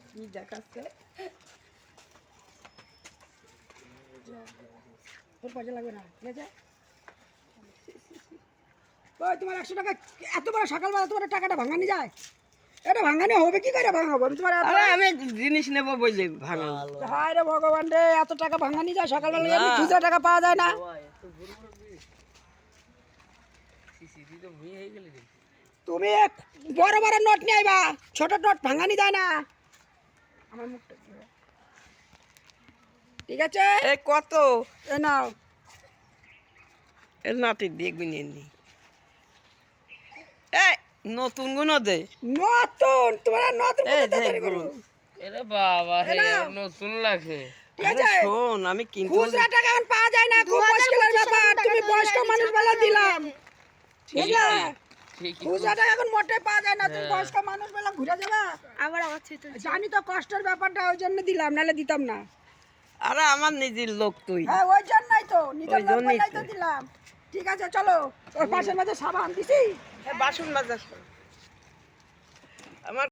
কি দেখাচ্ছে তোর পয়সা লাগবে না ঠিক আছে ওই তোমার 100 টাকা এত বড় সকালবেলা তোমার টাকাটা ভাঙানি যায় এটা ভাঙানি হবে কি করে ভাঙাবো তোমার আমি জিনিস নেবো বলে ভাঙা হায় রে ভগবান রে এত টাকা ভাঙানি যায় সকালবেলা এমনি খুচরা টাকা পাওয়া যায় না তুমি বড় বড় নোট নিয়ে আইবা ছোট নোট ভাঙানি যায় না আমার মুখটা ঠিক আছে এই কত এ নাও এর নাতি দেখবি নি এই নতুন গুণ দে নতুন তোমার নতুন এই কোথা থেকে দেখ করবো? গুণ। এরে বাবা হে নাও। নতুন লাগে ঠিক আরে আছে শোন আমি কিনতে খুচরা টাকা এখন পাওয়া যায় না খুব মুশকিলের ব্যাপার তুমি বয়স্ক মানুষ বেলা দিলাম বুঝলা ঠিকই খুচরা টাকা এখন মোটে পাওয়া যায় না তুমি বয়স্ক মানুষ বেলা ঘুরে যাবা আবার আমার ছেলে জানি তো কষ্টের ব্যাপারটা ওই জন্য দিলাম নাহলে দিতাম না আরে আমার নিজের লোক তুই হ্যাঁ ওই জন্যই তো নিজের ওই লোক জন্যই বলেই তো তো। দিলাম ঠিক আছে চলো ওর পাশের মাঝে সাবান দিছি বাসন মাজা আমার